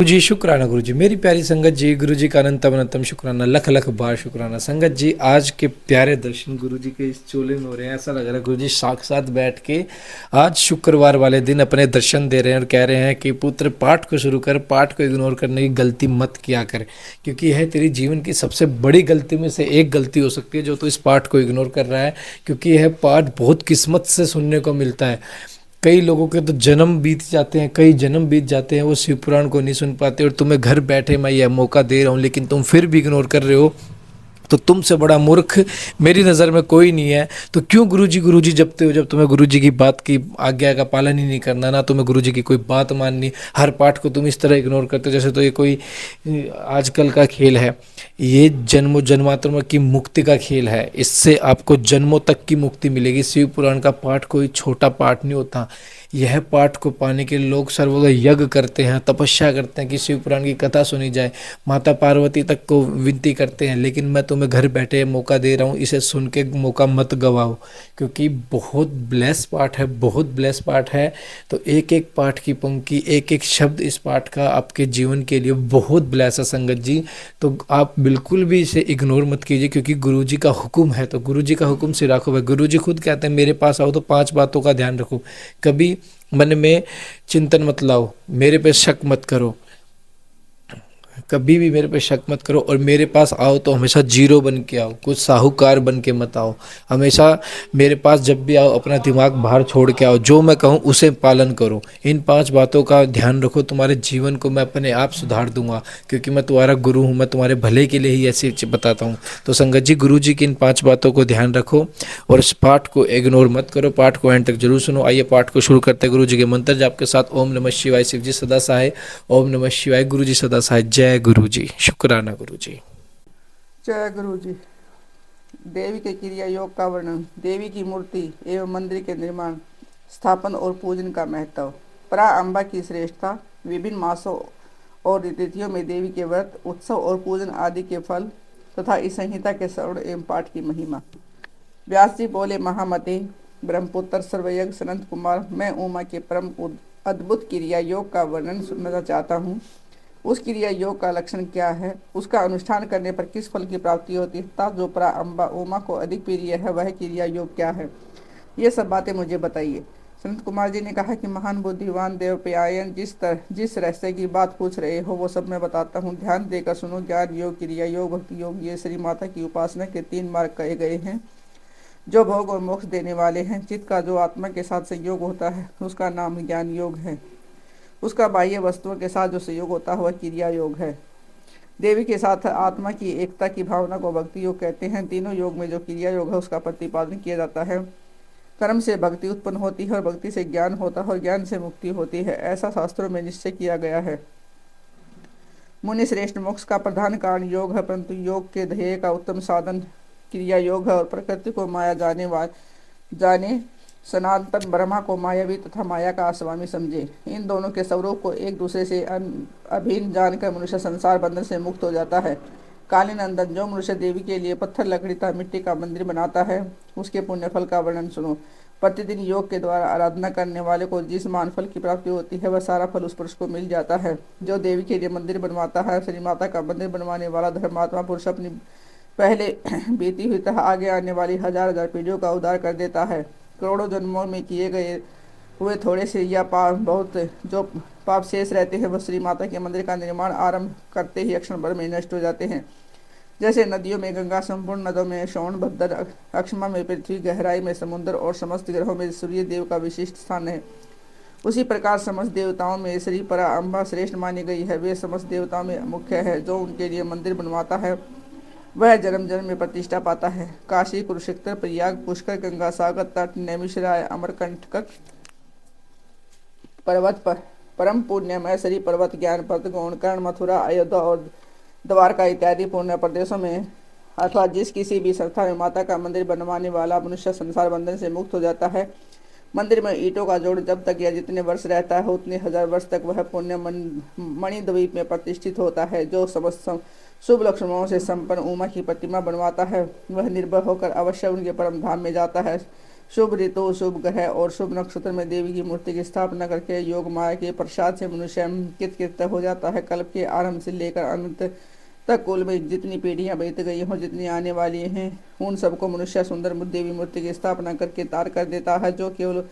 जी शुक्राना गुरु जी, मेरी प्यारी संगत जी, गुरु जी का अनंतम अनंतम शुक्राना, लख लख बार शुक्राना। संगत जी, आज के प्यारे दर्शन गुरु जी के इस चोले में हो रहे हैं। ऐसा लग रहा है गुरु जी साक्षात बैठ के आज शुक्रवार वाले दिन अपने दर्शन दे रहे हैं और कह रहे हैं कि पुत्र पाठ को शुरू कर, पाठ को इग्नोर करने की गलती मत किया कर, क्योंकि यह तेरी जीवन की सबसे बड़ी गलती में से एक गलती हो सकती है जो तो इस पाठ को इग्नोर कर रहा है, क्योंकि यह पाठ बहुत किस्मत से सुनने को मिलता है। कई लोगों के तो जन्म बीत जाते हैं, कई जन्म बीत जाते हैं, वो शिव पुराण को नहीं सुन पाते, और तुम्हें घर बैठे मैं यह मौका दे रहा हूँ लेकिन तुम फिर भी इग्नोर कर रहे हो। तो तुमसे बड़ा मूर्ख मेरी नज़र में कोई नहीं है। तो क्यों गुरुजी जपते हो, जब तुम्हें गुरुजी की बात की आज्ञा का पालन ही नहीं करना, ना तुम्हें गुरुजी की कोई बात माननी, हर पाठ को तुम इस तरह इग्नोर करते हो जैसे तो ये कोई आजकल का खेल है। ये जन्मों जन्मात्मा की मुक्ति का खेल है, इससे आपको जन्मों तक की मुक्ति मिलेगी। शिव पुराण का पाठ कोई छोटा पाठ नहीं होता। यह पाठ को पाने के लिए लोग सर्वदा यज्ञ करते हैं, तपस्या करते हैं कि शिव पुराण की कथा सुनी जाए, माता पार्वती तक को विनती करते हैं। लेकिन मैं तुम्हें घर बैठे मौका दे रहा हूँ, इसे सुन के मौका मत गवाओ, क्योंकि बहुत ब्लेस पाठ है, बहुत ब्लेस पाठ है। तो एक एक पाठ की पंक्ति, एक एक शब्द इस पाठ का आपके जीवन के लिए बहुत ब्लेस है संगत जी। तो आप बिल्कुल भी इसे इग्नोर मत कीजिए, क्योंकि गुरु जी का हुक्म है तो गुरु जी का हुक्म से राखो। भाई गुरु जी खुद कहते हैं मेरे पास आओ तो 5 बातों का ध्यान रखो। कभी मन में चिंतन मत लाओ, मेरे पे शक मत करो, कभी भी मेरे पे शक मत करो, और मेरे पास आओ तो हमेशा जीरो बन के आओ, कुछ साहूकार बन के मत आओ। हमेशा मेरे पास जब भी आओ अपना दिमाग बाहर छोड़ के आओ, जो मैं कहूँ उसे पालन करो। इन 5 बातों का ध्यान रखो, तुम्हारे जीवन को मैं अपने आप सुधार दूंगा, क्योंकि मैं तुम्हारा गुरु हूँ, मैं तुम्हारे भले के लिए ही ऐसी बताता हूँ। तो संगत जी, गुरु जी की इन 5 बातों को ध्यान रखो और इस पाठ को इग्नोर मत करो, पाठ को एंड तक जरूर सुनो। आइए पाठ को शुरू करते हैं गुरु जी के मंत्र जाप के साथ। ओम नमः शिवाय, शिव जी सदा सहाय। ओम नमः शिवाय, गुरु जी सदा सहाय। जय गुरु जी, शुक्राना गुरु जी। जय गुरु जी। देवी के क्रिया योग का वर्णन, देवी की मूर्ति एवं मंदिर के निर्माण, स्थापन और पूजन का महत्व, परा अम्बा की श्रेष्ठता, विभिन्न मासों और तिथियों में देवी के व्रत, उत्सव और पूजन आदि के फल तथा इस संहिता के श्रवण एवं पाठ की महिमा। व्यास जी बोले, महामते ब्रह्मपुत्र सर्वयज्ञ सनंत कुमार, मैं उमा के परम अद्भुत क्रिया योग का वर्णन सुनना चाहता हूँ। उस क्रिया योग का लक्षण क्या है, उसका अनुष्ठान करने पर किस फल की प्राप्ति होती है, तथा जो परा अम्बा उमा को अधिक प्रिय है वह क्रिया योग क्या है, ये सब बातें मुझे बताइए। संत कुमार जी ने कहा कि महान बुद्धिवान देवप्रायण, जिस रहस्य की बात पूछ रहे हो वो सब मैं बताता हूँ, ध्यान देकर सुनो। ज्ञान योग, क्रिया योग, भक्ति योग, ये श्री माता की उपासना के 3 मार्ग कहे गए हैं जो भोग और मोक्ष देने वाले हैं। चित्त का जो आत्मा के साथ संयोग होता है उसका नाम ज्ञान योग है, उसका बाह्य वस्तुओं के साथ जो संयोग होता है वह क्रिया योग है। देवी के साथ आत्मा की एकता की भावना को भक्ति योग कहते हैं। तीनों योग में जो क्रिया योग है उसका प्रतिपादन किया जाता है। कर्म से भक्ति उत्पन्न होती है और भक्ति से ज्ञान होता है और ज्ञान से मुक्ति होती है, ऐसा शास्त्रों में निश्चय किया गया है। मुनि श्रेष्ठ, मोक्ष का प्रधान कारण योग है, परंतु योग के ध्येय का उत्तम साधन क्रिया योग है। और प्रकृति को माया जाने सनातन ब्रह्मा को मायावी तथा माया का स्वामी समझे। इन दोनों के स्वरूप को एक दूसरे से अभिन्न जानकर मनुष्य संसार बंधन से मुक्त हो जाता है। कालीनंदन, जो मनुष्य देवी के लिए पत्थर, लकड़ी तथा मिट्टी का मंदिर बनाता है उसके पुण्य फल का वर्णन सुनो। प्रतिदिन योग के द्वारा आराधना करने वाले को जिस मान फल की प्राप्ति होती है वह सारा फल उस पुरुष को मिल जाता है। जो देवी के लिए मंदिर बनवाता है, श्री माता का मंदिर बनवाने वाला धर्मात्मा पुरुष अपनी पहले बीती हुई तथा आगे आने वाली हजार पीढ़ियों का उद्धार कर देता है। करोड़ों जन्मों में किए गए हुए थोड़े से या बहुत जो पाप शेष रहते हैं वह श्री माता के मंदिर का निर्माण आरंभ करते ही क्षण भर में नष्ट हो जाते हैं। जैसे नदियों में गंगा, संपूर्ण नदों में श्रवण भद्र, अक्षमा में पृथ्वी, गहराई में समुद्र और समस्त ग्रहों में सूर्य देव का विशिष्ट स्थान है, उसी प्रकार समस्त देवताओं में श्री परा अम्बा श्रेष्ठ मानी गई है। वे समस्त देवताओं में मुख्य है। जो उनके लिए मंदिर बनवाता है वह जन्म जन्म में प्रतिष्ठा पाता है। काशी, कुरुक्षेत्र, प्रयाग, पुष्कर, गंगा सागर तट, नैमिषारण्य, अमरकंटक पर्वत पर परम पुण्यमय श्री पर्वत, ज्ञानपथ, गोकर्ण, मथुरा, अयोध्या और द्वारका इत्यादि पुण्य प्रदेशों में अथवा जिस किसी भी संस्था में माता का मंदिर बनवाने वाला मनुष्य संसार बंधन से मुक्त हो जाता है। मंदिर में ईंटों का जोड़ जब तक या जितने वर्ष रहता है उतने हजार वर्ष तक वह पुण्य मणिद्वीप में प्रतिष्ठित होता है। जो समस्त शुभ लक्षणों से संपन्न उमा की प्रतिमा बनवाता है वह निर्भय होकर अवश्य उनके परम धाम में जाता है। शुभ ऋतु, शुभ ग्रह और शुभ नक्षत्र में देवी की मूर्ति की स्थापना करके योग माया के प्रसाद से मनुष्य कृत हो जाता है। कल्प के आरंभ से लेकर अंत तक कुल में जितनी पीढ़ियां बीत गई हों, जितनी आने वाली हैं, उन सबको मनुष्य सुंदर देवी मूर्ति की स्थापना करके तार कर देता है। जो केवल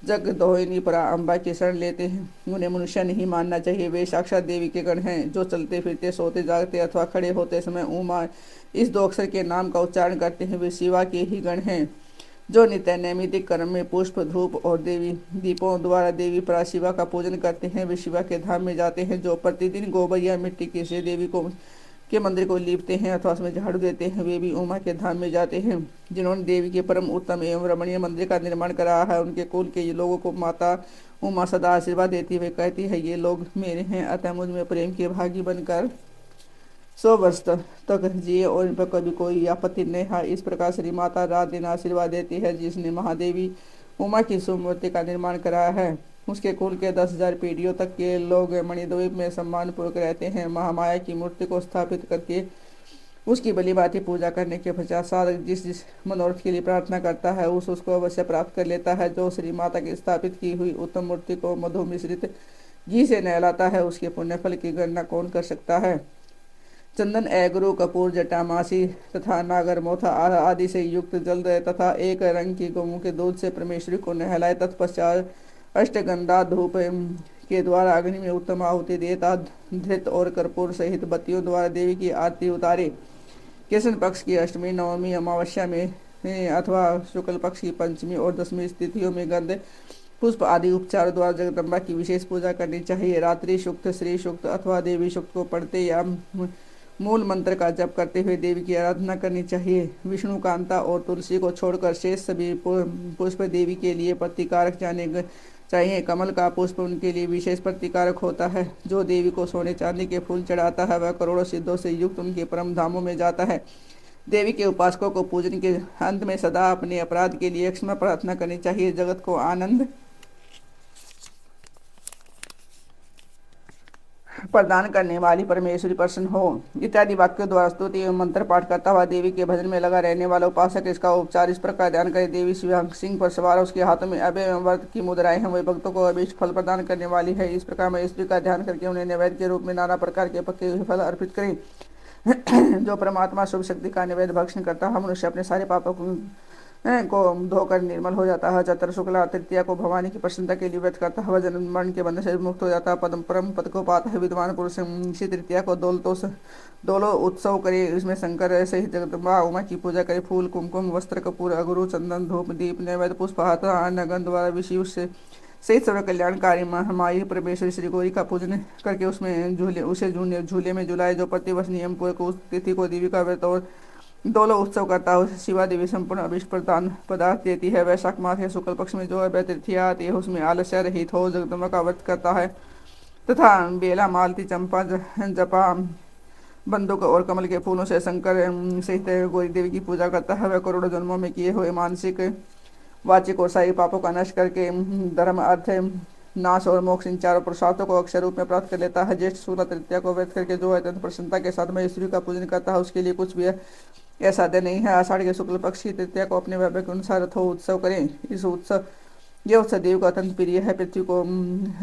जग दोहिनी परा अम्बा की शरण लेते हैं, उन्हें मनुष्य नहीं मानना चाहिए। वे साक्षात देवी के गण हैं, जो चलते फिरते, सोते जागते अथवा खड़े होते समय उमा इस दो अक्षर के नाम का उच्चारण करते हैं। वे शिवा के ही गण हैं, जो नित्य नैमितिक कर्म में पुष्प, धूप और देवी दीपों द्वारा देवी परा शिवा का पूजन करते हैं। वे शिवा के धाम में जाते हैं। जो प्रतिदिन गोबर या मिट्टी के से देवी को के मंदिर को लीपते हैं अथवा उसमें झाड़ू देते हैं, वे भी उमा के धाम में जाते हैं। जिन्होंने देवी के परम उत्तम एवं रमणीय मंदिर का निर्माण करा है, उनके कुल के लोगों को माता उमा सदा आशीर्वाद देती हुए कहती है, ये लोग मेरे हैं, अतः मुझ में प्रेम के भागी बनकर 100 वर्ष तक जिए और इन पर कभी कोई आपत्ति नहीं है। इस प्रकार श्री माता रात दिन आशीर्वाद देती है। जिसने महादेवी उमा की सुमूर्ति का निर्माण कराया है, उसके कुल के 10,000 पीढ़ियों तक के लोग मणिद्वीप में सम्मानपूर्वक रहते हैं। महामाया की मूर्ति को स्थापित करके उसकी भलीभांति पूजा करने के पश्चात जिस मनोरथ के लिए प्रार्थना करता है, उसको अवश्य प्राप्त कर लेता है। जो श्री माता की स्थापित की हुई उत्तम मूर्ति को मधु मिश्रित घी से नहलाता है, उसके पुण्यफल की गणना कौन कर सकता है। चंदन, एगरू, कपूर, जटामासी तथा नागर मोथा आदि से युक्त जल तथा एक रंग की गौमूत्र के दूध से परमेश्वरी को नहलाए। तत्पश्चात अष्टगंधा धूप के द्वारा अग्नि में उत्तम आहुति देता, धृत और कर्पूर सहित बत्तियों द्वारा देवी की आरती उतारे। कृष्ण पक्ष की अष्टमी, नवमी, अमावस्या में अथवा शुक्ल पक्ष की पंचमी और दसवीं तिथियों में गंध, पुष्प आदि उपचार द्वारा जगदम्बा की विशेष पूजा करनी चाहिए। रात्रि सूक्त, श्री सूक्त अथवा देवी सूक्त को पढ़ते या मूल मंत्र का जप करते हुए देवी की आराधना करनी चाहिए। विष्णु कांता और तुलसी को छोड़कर शेष सभी पुष्प देवी के लिए प्रतिकारक जाने चाहिए। कमल का पुष्प उनके लिए विशेष प्रतिकारक होता है। जो देवी को सोने चांदी के फूल चढ़ाता है, वह करोड़ों सिद्धों से युक्त उनके परम धामों में जाता है। देवी के उपासकों को पूजन के अंत में सदा अपने अपराध के लिए क्षमा प्रार्थना करनी चाहिए। जगत को आनंद प्रदान करने वाली परमेश्वरी प्रसन्न हो इत्यादि वाक्यों द्वारा स्तुति एवं मंत्र पाठ करता हुआ देवी के भजन में लगा रहने वाला उपासक इसका उपचार इस प्रकार ध्यान करे। देवी सिंह पर सवार, उसके हाथों में अभय एवं वर्त की मुद्राएं हैं, वही भक्तों को अभीष्ट फल प्रदान करने वाली है। इस प्रकार महेश्वरी का ध्यान करके उन्हें नैवेद्य के रूप में नाना प्रकार के पके हुए फल अर्पित करें। जो परमात्मा शुभ शक्ति का निवेद भक्षण करता है, मनुष्य अपने सारे पापों को धोकर निर्मल हो जाता है। चतर शुक्ला तृतीया को भवानी की प्रसन्नता के लिए व्रत करता है, वह जन्म मरण के बंधन से मुक्त हो जाता है, पदम परम पद को पाता है। विद्वान पुरुष इसी तृतीया को दोलो उत्सव करे, इसमें शंकर सहित जगदम्बा उमा की पूजा करे। फूल, कुमकुम, वस्त्र, कपूर, अगरू, चंदन, धूप, दीप, नैवेद्य, पुष्प, हाथ, अन्न, गंध द्वारा विषय से सहित सर्व कल्याणकारी महामाई परमेश्वरी श्री गौरी का पूजन करके उसमें झूले में झुलाए। जो प्रतिवर्ष नियम पूर्वक उस तिथि को देवी का व्रत और दोलो उत्सव करता है, उसे शिवा देवी संपूर्ण अभिष्ट प्रदान पदार्थ देती है। वैशाख मास के शुक्ल पक्ष में जो अभय तृतीया आती है, उसमें आलस्य रहित हो जगदम्बा का व्रत करता है तथा बेला, मालती, चंपा, जपा, बंदूक और कमल के फूलों से शंकर सहित गौरी देवी की पूजा करता है। वह करोड़ों जन्मों में किए हुए मानसिक, वाचिक और शारीरिक पापों का नष्ट करके धर्म, अर्थ, नाश और मोक्ष इन चारों पुरुषार्थों को अक्षर रूप में प्राप्त कर लेता है। ज्येष्ठ शुक्ला तृतीया को व्रत करके जो अत्यंत प्रसन्नता के साथ महेश्वरी का पूजन करता है, उसके लिए कुछ भी असाध्य नहीं है। आषाढ़ के शुक्ल पक्ष की तृतीया को अपने वैभव के अनुसार रथो उत्सव करें। यह उत्सव देव को अत्यंत प्रिय है। पृथ्वी को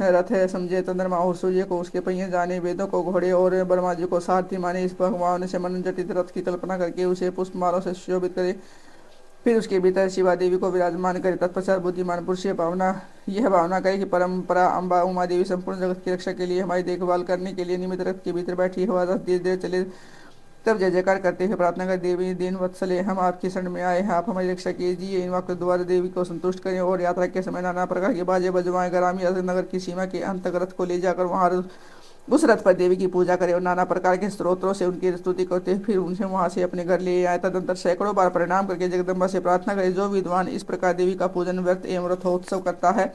रथ है समझे, चंद्रमा और सूर्य को उसके पहिए जाने, वेदों को घोड़े और ब्रह्मा जी को सारथी माने। इस भगवान से मन जटित रथ की कल्पना करके उसे पुष्पमालों से शोभित करे, फिर उसके भीतर शिवा देवी को विराजमान करे। तत्पश्चात बुद्धिमान पुरुष यह भावना करे कि परंपरा अम्बा उमा देवी संपूर्ण जगत की रक्षा के लिए, हमारी देखभाल करने के लिए निमित रथ के भीतर बैठी हुआ रथ धीरे धीरे चले। तब जय जयकार करते हुए प्रार्थना कर, देवी दीन वत्सले, हम आपकी शरण में आए हैं, आप हमारी रक्षा कीजिए। इन वाक्यों द्वारा देवी को संतुष्ट करें और यात्रा के समय नाना प्रकार के बाजे बजवाएं। ग्रामीण नगर की सीमा के अंत तक रथ को ले जाकर वहां उस रथ पर देवी की पूजा करें और नाना प्रकार के स्त्रोत्रों से उनकी स्तुति करते हैं। फिर उनसे वहां से अपने घर ले आए। तदंतर सैकड़ों बार प्रणाम करके जगदम्बा से प्रार्थना करें। जो विद्वान इस प्रकार देवी का पूजन, व्रत एवं रथोत्सव करता है,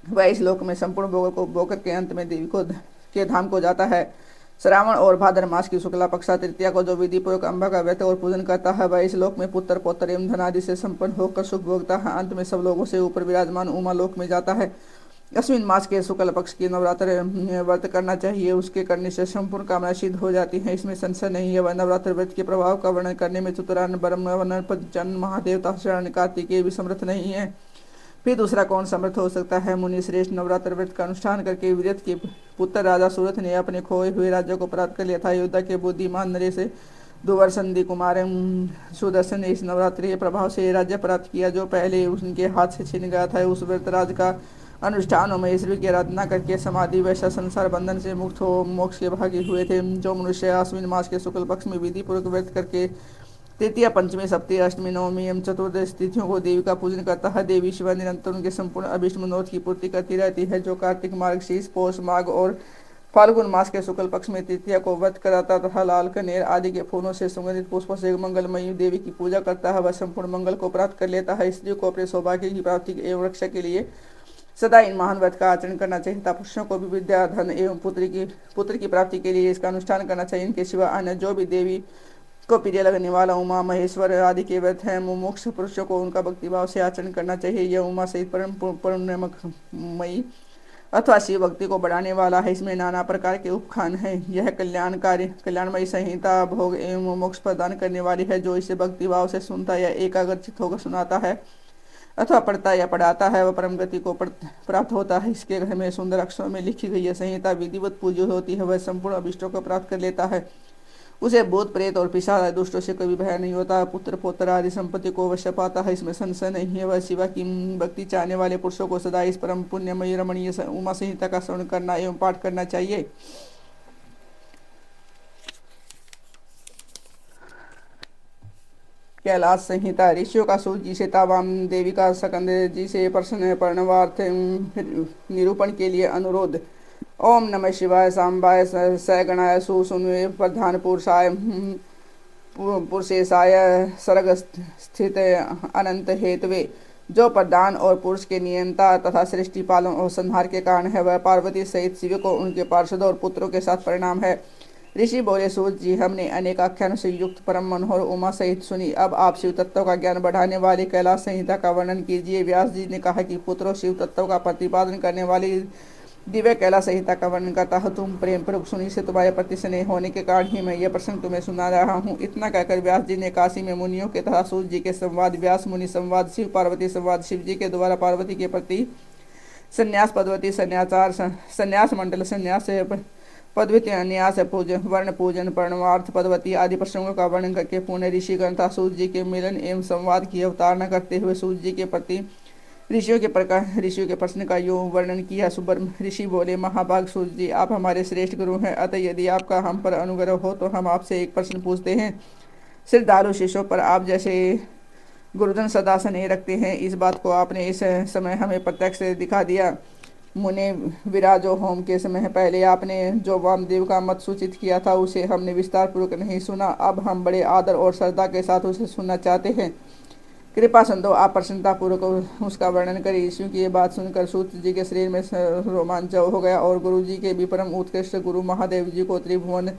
वह इस लोक में संपूर्ण भोगों को भोगकर के अंत में देवी को के धाम को जाता है। श्रावण और भाद्र मास की शुक्ला पक्षा तृतीया को जो विधि पूर्वक अम्बा का व्रत और पूजन करता है, वह इस लोक में पुत्र, पौत्र एवं धन आदि से संपन्न होकर सुख भोगता है। अंत में सब लोगों से ऊपर विराजमान उमा लोक में जाता है। अश्विन मास के शुक्ल पक्ष की नवरात्र व्रत करना चाहिए। उसके करने से संपूर्ण कामना सिद्ध हो जाती है, इसमें संशय नहीं है। वह नवरात्र व्रत के प्रभाव का वर्णन करने में चतुरान ब्रह्म पंचन महादेवता शरण कार्तिकेय भी समर्थ नहीं है। फिर दूसरा कौन समर्थ हो सकता है। मुनि श्रेष्ठ नवरात्र व्रत का अनुष्ठान करके विरत के पुत्र राजा सूरत ने अपने खोए हुए राज्य को प्राप्त कर लिया था। अयोध्या के बुद्धिमान नरेश दुवर्संदी कुमार सुदर्शन ने इस नवरात्रि के प्रभाव से राज्य प्राप्त किया जो पहले उनके हाथ से छिन गया था। उस व्रत राज का अनुष्ठान और महेश्वरी की आराधना करके समाधि वैसा संसार बंधन से मुक्त हो मोक्ष के भागी हुए थे। जो मनुष्य आश्विन मास के शुक्ल पक्ष में विधि पूर्वक व्रत करके तृतीय पंचमी सप्तमी अष्टमी नवमी एवं चतुर्दश तिथियों को देवी का पूजन करता है, देवी शिवा निरंतर उनके संपूर्ण अभिष्ट मनोरथ की पूर्ति करती रहती है। जो कार्तिक मार्गशीर्ष पौष माघ और फाल्गुन मास के शुक्ल पक्ष में तृतीया को व्रत कराता तथा लाल कनेर आदि के फूलों से सुगंधित पुष्पों से मंगलमयी देवी की पूजा करता है, वह संपूर्ण मंगल को प्राप्त कर लेता है। स्त्री को अपने सौभाग्य की प्राप्ति एवं रक्षा के लिए सदा इन महान व्रत का आचरण करना चाहिए तथा पुरुषों को भी विद्या धन एवं पुत्र की प्राप्ति के लिए इसका अनुष्ठान करना चाहिए। इनके सिवा अन्य जो भी देवी को प्रिय लगने वाला उमा महेश्वर आदि के व्रत हैं मुमुक्ष पुरुषों को उनका भक्तिभाव से आचरण करना चाहिए। यह उमा सहित परम पुण्यमयी अथवा शिव भक्ति को बढ़ाने वाला है। इसमें नाना प्रकार के उपखान हैं। यह कल्याणमयी संहिता भोग एवं मोक्ष प्रदान करने वाली है। जो इसे भक्तिभाव से सुनता या एकाग्रचित होकर सुनाता है अथवा पढ़ता या पढ़ाता है वह परम गति को प्राप्त होता है। इसके घर में सुंदर अक्षरों में लिखी गई यह संहिता विधिवत पूज्य होती है। वह संपूर्ण अभिष्टों को प्राप्त कर लेता है। उसे भूत प्रेत और पिशाच दुष्टों से कभी भय नहीं होता। पुत्र पौत्र आदि संपत्ति को अवश्य पाता है, इसमें संशय नहीं है। वह शिवा की भक्ति चाहने वाले पुरुषों को सदा इस परम पुण्यमयी रमणीय उमा संहिता का श्रवण करना एवं पाठ करना चाहिए। कैलाश संहिता ऋषियों का सूत जी से तावाम देवी का सकंद जी से प्रश्न पर्णवार्थ निरूपण के लिए अनुरोध। ओम नमः शिवाय सांबाय सगणाय सुसुन्वे प्रधान पुरुषेशाय सर्ग स्थित अनंत हेतवे। जो प्रधान और पुरुष के नियंता तथा सृष्टि पालन और संहार के कारण है वह पार्वती सहित शिव को उनके पार्षदों और पुत्रों के साथ परिणाम है। ऋषि बोले सूत जी हमने अनेक आख्यानों से युक्त परम मनोहर उमा सहित सुनी। अब आप शिव तत्व का ज्ञान बढ़ाने वाली कैलाश संहिता का वर्णन कीजिए। व्यास जी ने कहा कि पुत्रों शिव तत्व का प्रतिपादन करने वाली दिव्य कैलाश संहिता का वर्णन करता है। तुम प्रेम पूर्वक सुनी से तुम्हारे प्रति स्नेह होने के कारण ही मैं यह प्रसंग तुम्हें सुना रहा हूँ। इतना कहकर व्यास जी ने काशी में मुनियों के तथा सूत जी के संवाद, व्यास मुनि संवाद, शिव पार्वती संवाद, शिव जी के द्वारा पार्वती के प्रति संन्यास पद्धति, संन्याचार, संन्यास मंडल, संन्यास पद्धति, अन्यास पूजन, वर्ण पूजन, पर्णवार्थ पद्धति आदि प्रसंगों का वर्णन करके पुण्य ऋषिगण तथा सूत जी के मिलन एवं संवाद की अवतारणा करते हुए सूत जी के प्रति ऋषियों के प्रश्न का यो वर्णन किया। सुब्रह्म ऋषि बोले महाभाग सूत जी आप हमारे श्रेष्ठ गुरु हैं, अतः यदि आपका हम पर अनुग्रह हो तो हम आपसे एक प्रश्न पूछते हैं। श्रद्धालु शिष्यों पर आप जैसे गुरुजन सदा स्नेह रखते हैं, इस बात को आपने इस समय हमें प्रत्यक्ष दिखा दिया। मुने विराजो होम के समय पहले आपने जो वामदेव का मत सूचित किया था उसे हमने विस्तार पूर्वक नहीं सुना। अब हम बड़े आदर और श्रद्धा के साथ उसे सुनना चाहते हैं। कृपा संतो आप प्रसन्नता पूर्वक उसका वर्णन करें। यीशु की ये बात सुनकर सूत जी के शरीर में रोमांच हो गया और गुरु जी के भी परम उत्कृष्ट गुरु महादेव जी को, त्रिभुवन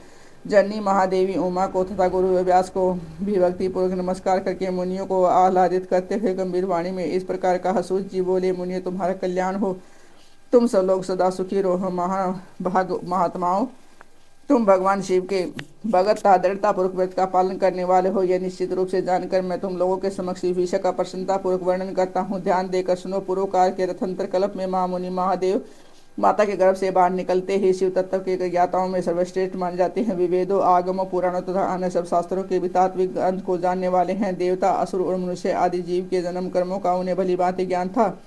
जननी महादेवी उमा को तथा गुरु व्यास को भी भक्ति पूर्वक नमस्कार करके मुनियों को आह्लादित करते हुए गंभीर वाणी में इस प्रकार कहा। सूत जी बोले मुनियों तुम्हारा कल्याण हो, तुम सब लोग सदा सुखी रहो। महाभाग महात्माओं तुम भगवान शिव के भगत तथा दृढ़ता पूर्वक व्रत का पालन करने वाले हो, यह निश्चित रूप से जानकर मैं तुम लोगों के समक्ष इस विषय का प्रसन्नता पूर्वक वर्णन करता हूँ। ध्यान देकर सुनो। पूर्व काल के रथंतर कल्प में महामुनि महादेव माता के गर्भ से बाहर निकलते ही शिव तत्व के ज्ञाताओं में सर्वश्रेष्ठ माने जाते हैं। विवेदों, आगमों, पुराणों तथा अन्य सब शास्त्रों के भी तात्विक अंत को जानने वाले हैं। देवता, असुर और मनुष्य आदि जीव के जन्म कर्मों का उन्हें भली भांति ज्ञान था।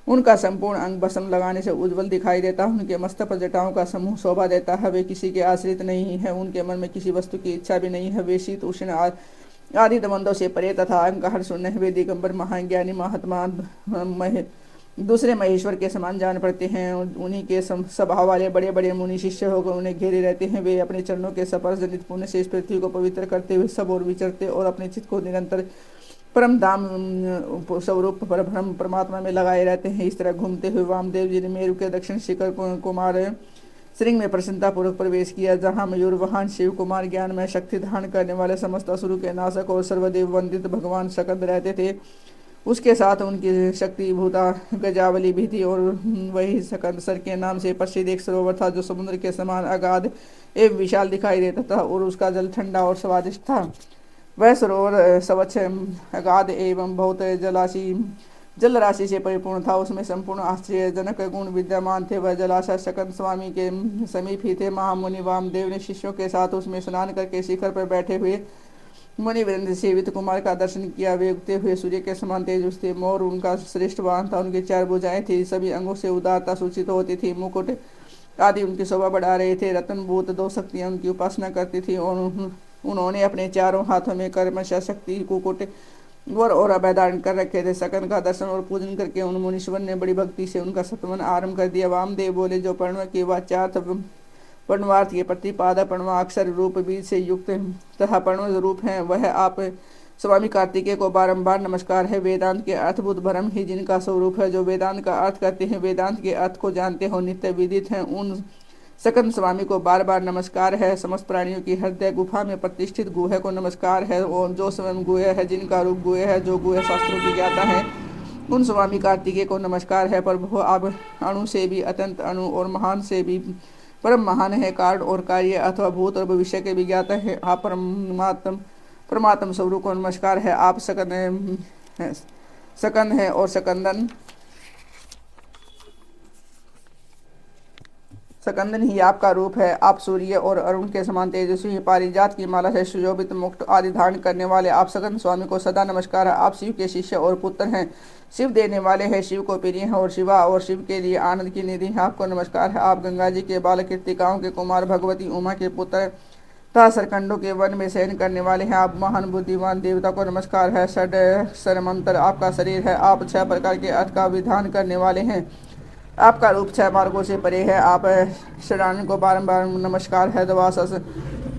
उनका संपूर्ण अंग भस्म लगाने से उज्ज्वल दिखाई देता है। उनके मस्तक पर जटाओं का समूह शोभा देता है। वे किसी के आश्रित नहीं है, उनके मन में किसी वस्तु की इच्छा भी नहीं है। वे शीत उष्ण आदि द्वंद्वों से परे तथा अहंकार शून्य वे दिगंबर महाज्ञानी महात्मा दूसरे महेश्वर के समान जान पड़ते हैं। उन्हीं के स्वभाव वाले बड़े बड़े मुनि शिष्य होकर उन्हें घेरे रहते हैं। वे अपने चरणों के स्पर्श जनित पुण्य से इस पृथ्वी को पवित्र करते हुए सब और विचरते और अपने चित्त को निरंतर परम धाम स्वरूप परब्रह्म परमात्मा में लगाए रहते हैं। इस तरह घूमते हुए वामदेव जी ने मेरु के दक्षिण शिखर कुमार श्रृंग में प्रसन्नता पूर्वक प्रवेश किया, जहाँ मयूर वाहन शिव कुमार ज्ञान में शक्ति धारण करने वाले समस्त असुरों के नाशक और सर्वदेव वंदित भगवान शकंद रहते थे। उसके साथ उनकी शक्ति भूता गजावली भी थी और वही सकंदसर के नाम से प्रसिद्ध एक सरोवर था जो समुद्र के समान अगाध एवं विशाल दिखाई देता था और उसका जल ठंडा और स्वादिष्ट था। वह सरोवर स्वच्छ अगाध एवं बहुत जलाशी जल राशि से परिपूर्ण था। उसमें संपूर्ण आश्चर्यजनक गुण विद्यमान थे। वह जलाशय सकंद स्वामी के समीप ही थे। महामुनि वामदेव ने शिष्यों के साथ उसमें स्नान करके शिखर पर बैठे हुए मुनि वीरेंद्र सेवित कुमार का दर्शन किया। वे उगते हुए सूर्य के समान तेजस थे। मोर उनका श्रेष्ठ वाहन था। उनकी 4 भुजाएं थी। सभी अंगों से उदारता सूचित होती थी। मुकुट आदि उनकी शोभा बढ़ा रहे थे। रत्नभूत 2 शक्तियां उनकी उपासना करती थी और उन्होंने अपने चारों हाथों में कर्मशा शक्ति कुकुट वर और अभय धारण कर रखे थे। सकन का दर्शन और पूजन करके उन मुनीश्वर ने बड़ी भक्ति से उनका सत्वन आरंभ कर दिया। वामदेव बोले, जो पर्ण की वाच्यार्थ पर्णवार्थ के प्रतिपादा पर्णवाक्षर रूप बीज से युक्त तथा पर्णव रूप है, वह आप स्वामी कार्तिकेय को बारंबार नमस्कार है। वेदांत के अर्थभूत भ्रम ही जिनका स्वरूप है, जो वेदांत का अर्थ करते हैं, वेदांत के अर्थ को जानते हो, नित्य विदित हैं, उन सकंद स्वामी को बार बार नमस्कार है। समस्त प्राणियों की हृदय गुफा में प्रतिष्ठित गुहे को नमस्कार है और जो स्वयं गुहे है, जिनका रूप गुहे है, जो गुहे शास्त्रों की ज्ञाता है, उन स्वामी कार्तिकेय को नमस्कार है। पर वो अब अणु से भी अत्यंत अणु और महान से भी परम महान है। कारण और कार्य अथवा भूत और भविष्य के भी ज्ञाता है। आप परमात्म स्वरूप को नमस्कार है। आप सकंद है और सकंदन ही आपका रूप है। आप सूर्य और अरुण के समान तेजस्वी, पारिजात की माला से सुशोभित मुक्त आदि धारण करने वाले आप सकंद स्वामी को सदा नमस्कार है। आप शिव के शिष्य और पुत्र हैं, शिव देने वाले हैं, शिव को प्रिय हैं और शिवा और शिव के लिए आनंद की निधि है। आपको नमस्कार है। आप गंगा जी के बाल, कृतिकाओं के कुमार, भगवती उमा के पुत्र तथा सरकंडों के वन में शयन करने वाले हैं। आप महान बुद्धिमान देवता को नमस्कार है। षड सरमंत्र आपका शरीर है। आप 6 प्रकार के अर्थ का विधान करने वाले हैं। आपका रूप 6 मार्गों से परे है। आप शरण को बारंबार नमस्कार है।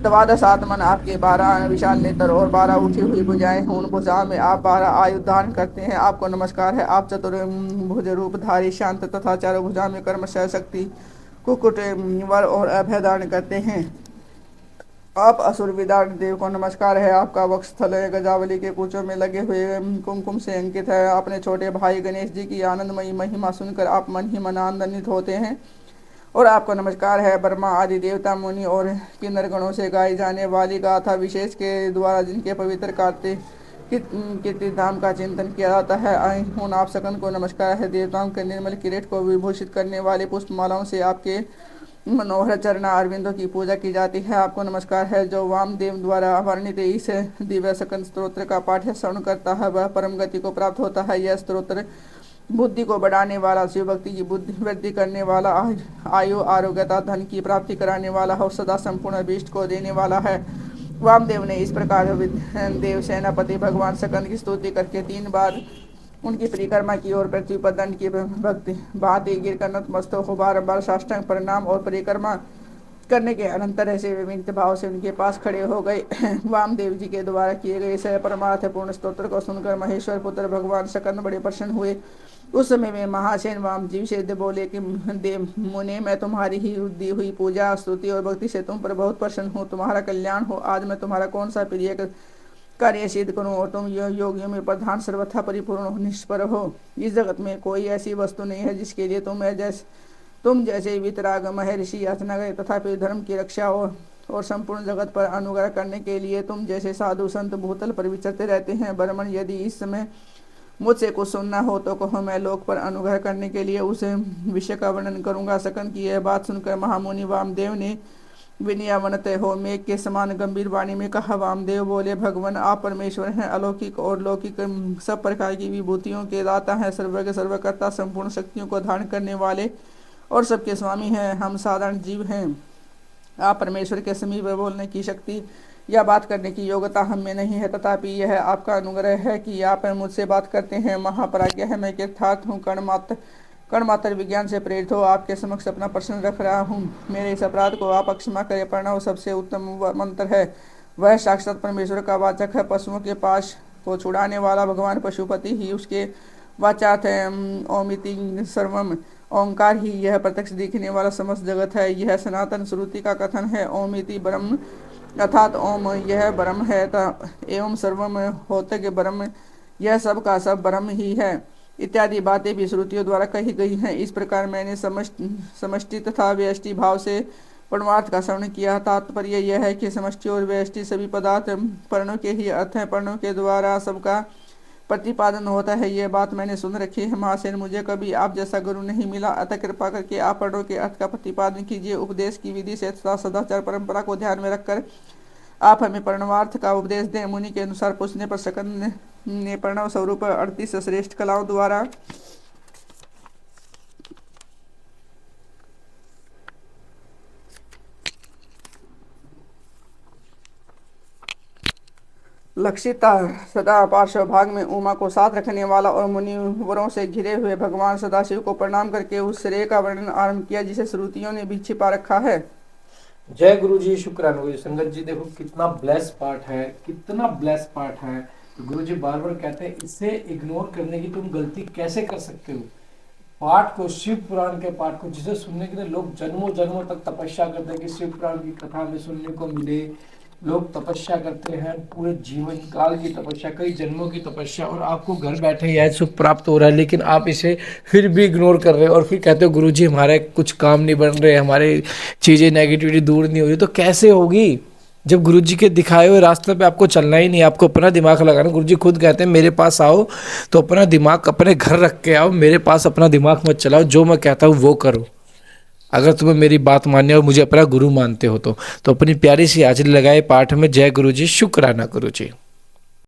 द्वादश आत्मन आपके 12 विशाल नेत्र और 12 उठी हुई भुजाएं हैं। उन भुजाओं में आप 12 आयु धारण करते हैं। आपको नमस्कार है। आप चतुर्भुज रूपधारी, शांत तथा चारों भुजाओं में कर्मशय शक्ति कुकुट वर और अभय धारण करते हैं। आप असुर विदार देव को नमस्कार है। आपका वक्षस्थल गजावली के कूचों में लगे हुए कुमकुम से अंकित है। अपने छोटे भाई गणेश जी की आनंदमयी महिमा सुनकर आप मन ही मन आनंदित होते हैं। और आपको नमस्कार है। ब्रह्मा आदि देवता, मुनि और किन्नर गणों से गाई जाने वाली गाथा विशेष के द्वारा जिनके पवित्र कीर्ति धाम का चिंतन किया जाता है, उन आप सकंद को नमस्कार है। देवताओं के निर्मल किरीट को विभूषित करने वाले पुष्पमालाओं से आपके मनोहर चरणा अरविंदों की पूजा की जाती है। आपको नमस्कार है। जो वामदेव द्वारा वर्णित इस दिव्य सकंद स्तोत्र का पाठ श्रवण करता है, वह परम गति को प्राप्त होता है। यह स्तोत्र बुद्धि को बढ़ाने वाला, शिव भक्ति की बुद्धि वृद्धि करने वाला, आयु आरोग्यता धन की प्राप्ति कराने वाला और सदा संपूर्ण अभीष्ट को देने वाला है। वामदेव ने इस प्रकार देव सेनापति भगवान सकंद की स्तुति करके 3 बार उनकी परिक्रमा की और पृथ्वी पर दंड की भक्ति भांति गिरकर नतमस्तक हो बारंबार साष्टांग प्रणाम और परिक्रमा करने के अनंतर ऐसे विभिन्न भाव से उनके पास खड़े हो गए। वामदेव जी के द्वारा किए गए इस परमार्थ पूर्ण स्तोत्र को सुनकर महेश्वर पुत्र भगवान सकंद बड़े प्रसन्न हुए। उस समय में महासेन वाम जीव से बोले कि देव मुने, मैं तुम्हारी ही दी हुई पूजा स्तुति और भक्ति से तुम पर बहुत प्रसन्न हूँ। तुम्हारा कल्याण हो। आज मैं तुम्हारा कौन सा प्रिय कार्य सिद्ध करूं और तुम योगियों में प्रधान सर्वथा परिपूर्ण निष्पर हो। इस जगत में कोई ऐसी वस्तु नहीं है जिसके लिए तुम जैसे वितराग महर्षि याचना गए, तथा फिर धर्म की रक्षा और संपूर्ण जगत पर अनुग्रह करने के लिए तुम जैसे साधु संत भूतल पर विचरते रहते हैं। ब्रह्मण, यदि इस समय मुझसे कुछ सुनना हो तो कहो, मैं लोक पर अनुग्रह करने के लिए उस विषय का वर्णन करूंगा। सकंद की यह बात सुनकर महामुनि वामदेव ने विनयावनते हो मेघ के समान गंभीर वाणी में कहा। वामदेव बोले, भगवान आप परमेश्वर हैं, अलौकिक और लौकिक सब प्रकार की विभूतियों के दाता हैं, सर्वज्ञ सर्वकर्ता, संपूर्ण शक्तियों को धारण करने वाले और सबके स्वामी हैं। हम साधारण जीव हैं। आप परमेश्वर के समीप बोलने की शक्ति या बात करने की योग्यता हम में नहीं है, तथापि यह आपका अनुग्रह है कि आप मुझसे बात करते हैं। महाप्राज्ञ है, मैं कृतार्थ हूँ, कण मात्र विज्ञान से प्रेरित हो आपके समक्ष अपना प्रश्न रख रहा हूँ। मेरे इस अपराध को आप क्षमा करें। प्रणव सबसे उत्तम मंत्र है, वह साक्षात परमेश्वर का वाचक है। पशुओं के पास को छुड़ाने वाला भगवान पशुपति ही उसके वाचार्थ है। ओमिति सर्वम, ओंकार ही यह प्रत्यक्ष दिखने वाला समस्त जगत है। यह सनातन श्रुति का कथन है। ओमिति ब्रह्म अर्थात ओम यह ब्रह्म है, एवं सर्वम होते के ब्रह्म यह सब का सब ब्रह्म ही है इत्यादि बातें भी श्रुतियों द्वारा कही गई हैं। इस प्रकार मैंने समष्टि तथा व्यष्टि भाव से परमार्थ का श्रवण किया। तात्पर्य यह है कि समष्टि और व्यष्टि सभी पदार्थ पर्णों के ही अर्थ हैं, पर्णों के द्वारा सबका प्रतिपादन होता है। यह बात मैंने सुन रखी है महाशय, मुझे कभी आप जैसा गुरु नहीं मिला, अतः कृपा करके आप पर्णों के अर्थ का प्रतिपादन कीजिए। उपदेश की विधि से तथा सदाचार परंपरा को ध्यान में रखकर आप हमें प्रणवार्थ का उपदेश दें। मुनि के अनुसार पूछने पर सकंद ने प्रणव स्वरूप 38 श्रेष्ठ कलाओं द्वारा लक्षिता सदा पार्श्व भाग में उमा को साथ रखने वाला और मुनिवरों से घिरे हुए भगवान सदाशिव को प्रणाम करके उस श्रेय का वर्णन आरंभ किया जिसे श्रुतियों ने भी छिपा रखा है। जय गुरु जी, शुक्राना गुरु जी। संगत जी देखो कितना ब्लेस पार्ट है, कितना ब्लेस पार्ट है। तो गुरु जी बार बार कहते हैं इसे इग्नोर करने की तुम गलती कैसे कर सकते हो। पाठ को, शिव पुराण के पाठ को, जिसे सुनने के लिए लोग जन्मों जन्मों तक तपस्या करते हैं कि शिव पुराण की कथा में सुनने को मिले। लोग तपस्या करते हैं, पूरे जीवन काल की तपस्या, कई जन्मों की तपस्या, और आपको घर बैठे यह सुख प्राप्त हो रहा है, लेकिन आप इसे फिर भी इग्नोर कर रहे हो और फिर कहते हो गुरुजी हमारे कुछ काम नहीं बन रहे, हमारे चीज़ें नेगेटिविटी दूर नहीं हो रही। तो कैसे होगी जब गुरुजी के दिखाए हुए रास्ते पे आपको चलना ही नहीं, आपको अपना दिमाग लगाना। गुरुजी खुद कहते हैं मेरे पास आओ तो अपना दिमाग अपने घर रख के आओ, मेरे पास अपना दिमाग मत चलाओ, जो मैं कहता हूँ वो करो। अगर तुम्हें मेरी बात माननी और मुझे अपना गुरु मानते हो तो अपनी प्यारी सी हाजिरी लगाए पाठ में। जय गुरु जी, शुक्राना गुरु जी।